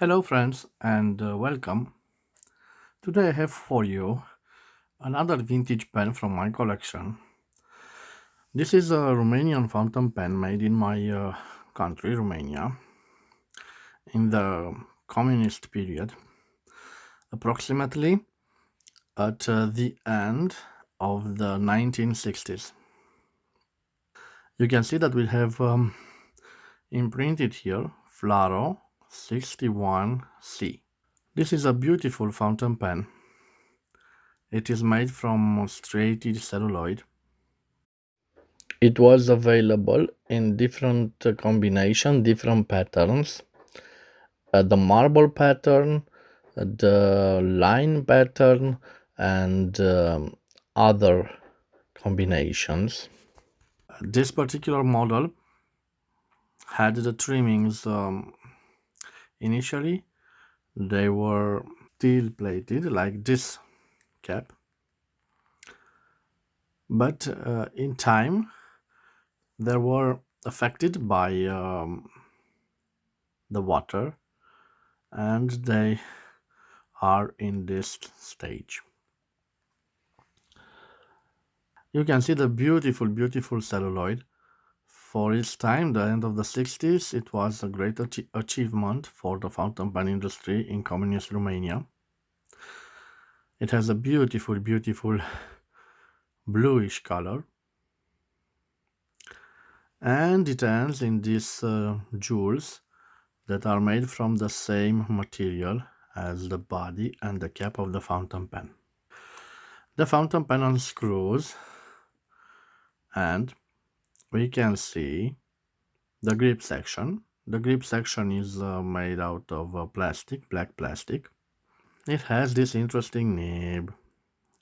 Hello, friends, and welcome. Today I have for you another vintage pen from my collection. This is a Romanian fountain pen made in my country, Romania, in the communist period, approximately at the end of the 1960s. You can see that we have imprinted here FLARO 61C. This is a beautiful fountain pen. It is made from striated celluloid. It was available in different combination, different patterns. The marble pattern, the line pattern, and other combinations. This particular model had the trimmings. Initially, they were steel plated like this cap, but in time they were affected by the water, and they are in this stage. You can see the beautiful celluloid. For its time, the end of the 60s, it was a great achievement for the fountain pen industry in communist Romania. It has a beautiful bluish color, and it ends in these jewels that are made from the same material as the body and the cap of the fountain pen. The fountain pen unscrews, and we can see the grip section. The grip section is made out of plastic, black plastic. It has this interesting nib.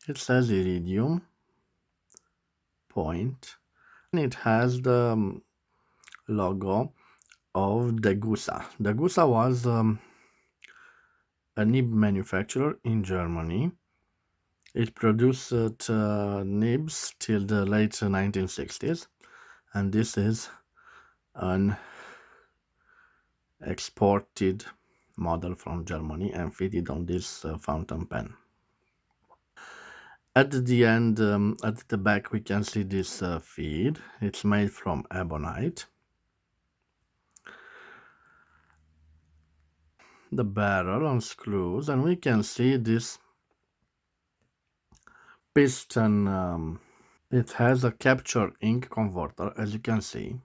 It says iridium point, and it has the logo of Degussa. Degussa was a nib manufacturer in Germany. It produced nibs till the late 1960s, and this is an exported model from Germany and fitted on this fountain pen. At the end, at the back, we can see this feed. It's made from ebonite. The barrel unscrews, and we can see this piston. It has a capture ink converter, as you can see.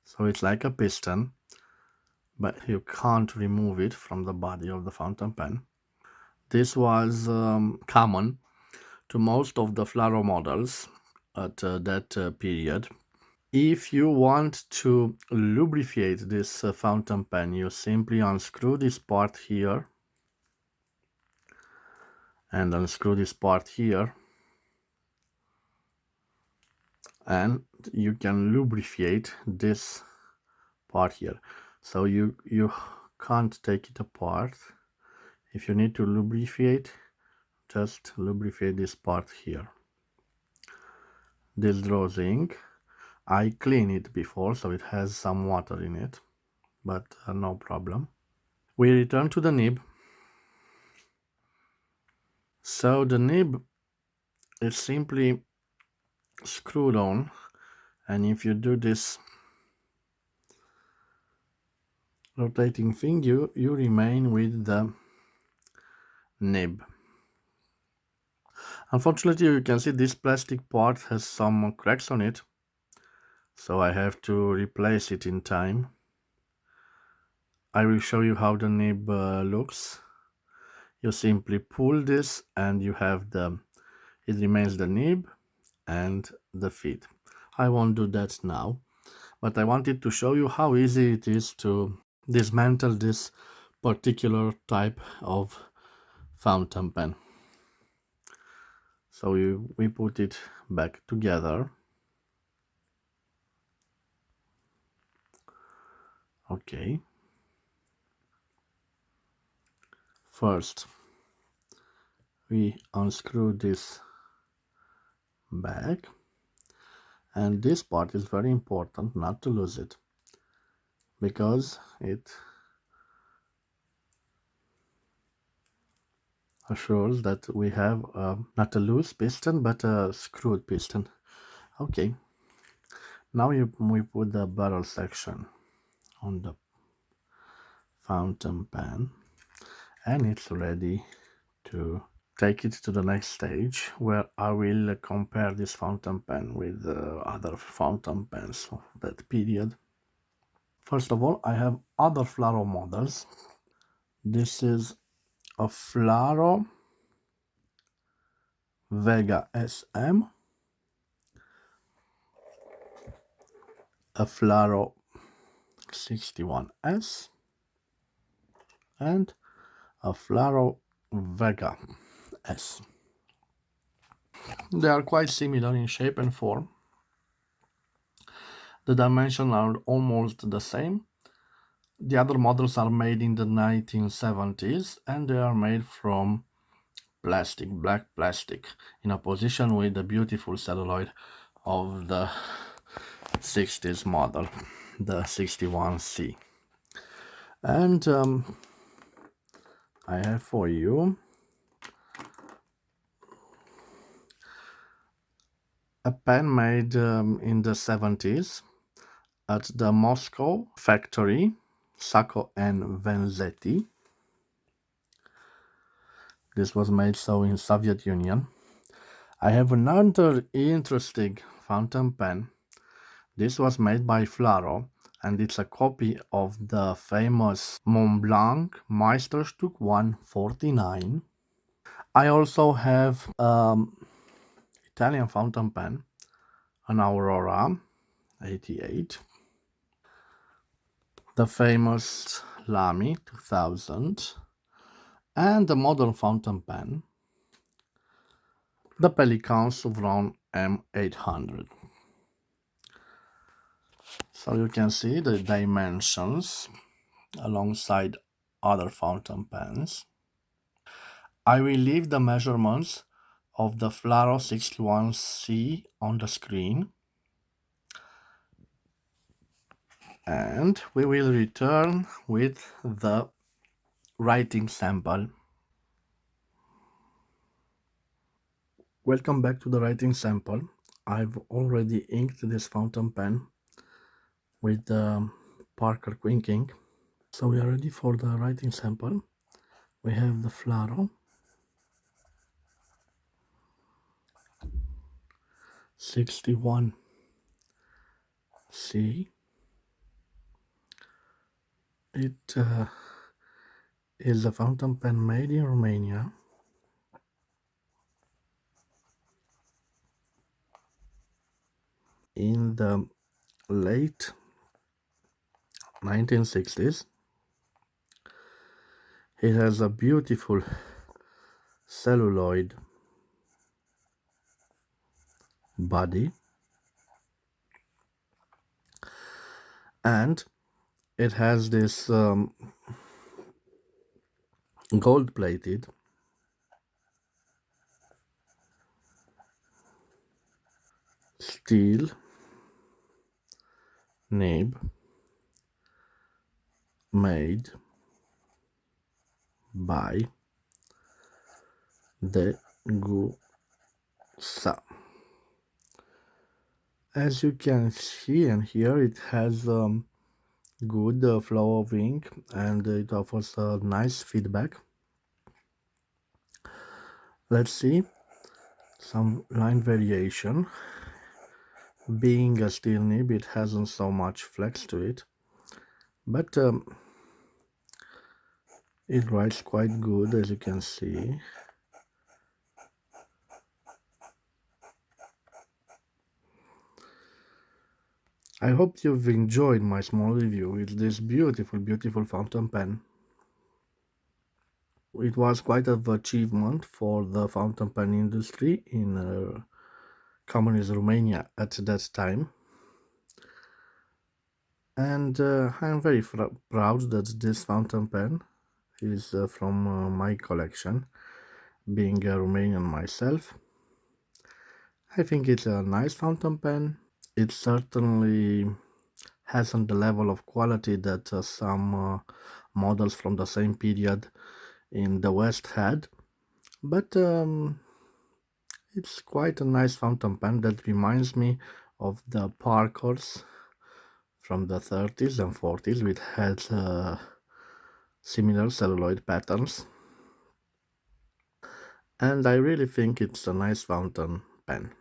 So it's like a piston, but you can't remove it from the body of the fountain pen. This was common to most of the FLARO models at that period. If you want to lubricate this fountain pen, you simply unscrew this part here and unscrew this part here, and you can lubricate this part here. So you can't take it apart. If you need to lubricate, just lubricate this part here. This draws ink. I clean it before, so it has some water in it, but no problem. We return to the nib. So the nib is simply screwed on, and if you do this rotating thing, you remain with the nib. Unfortunately, you can see this plastic part has some cracks on it, so I have to replace it in time. I will show you how the nib looks. You simply pull this and you have it remains the nib and the feed. I won't do that now, but I wanted to show you how easy it is to dismantle this particular type of fountain pen. So we put it back together. Okay. First, we unscrew this back, and this part is very important not to lose it, because it assures that we have not a loose piston but a screwed piston. Okay, now we put the barrel section on the fountain pen, and it's ready to take it to the next stage, where I will compare this fountain pen with other fountain pens of that period. First of all, I have other FLARO models. This is a FLARO Vega SM, a FLARO 61S, and a FLARO Vega S. They are quite similar in shape and form. The dimensions are almost the same. The other models are made in the 1970s, and they are made from plastic, black plastic, in opposition with the beautiful celluloid of the 60s model, the 61C. And I have for you a pen made in the 70s at the Moscow factory, Sacco and Vanzetti. This was made so in Soviet Union. I have another interesting fountain pen. This was made by FLARO, and it's a copy of the famous Mont Blanc Meisterstück 149. I also have Italian fountain pen, an Aurora 88, the famous Lamy 2000, and the modern fountain pen, the Pelican Souverain M800. So you can see the dimensions alongside other fountain pens. I will leave the measurements of the FLARO 61C on the screen, and we will return with the writing sample. Welcome back to the writing sample. I've already inked this fountain pen with the Parker Quick ink. So we are ready for the writing sample. We have the FLARO 61C. It is a fountain pen made in Romania. In the late 1960s. It has a beautiful celluloid body, and it has this gold-plated steel nib made by Degussa. As you can see and hear, it has good flow of ink, and it offers a nice feedback. Let's see some line variation. Being a steel nib, it hasn't so much flex to it, but it writes quite good, as you can see. I hope you've enjoyed my small review with this beautiful fountain pen. It was quite an achievement for the fountain pen industry in communist Romania at that time. And I'm very proud that this fountain pen is from my collection, being a Romanian myself. I think it's a nice fountain pen. It certainly hasn't the level of quality that some models from the same period in the West had, But it's quite a nice fountain pen that reminds me of the parkers from the 30s and 40s, which had similar celluloid patterns. And I really think it's a nice fountain pen.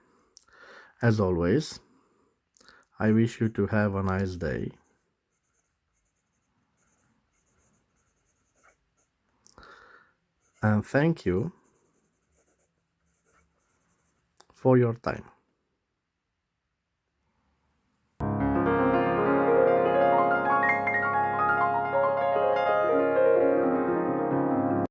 As always, I wish you to have a nice day, and thank you for your time.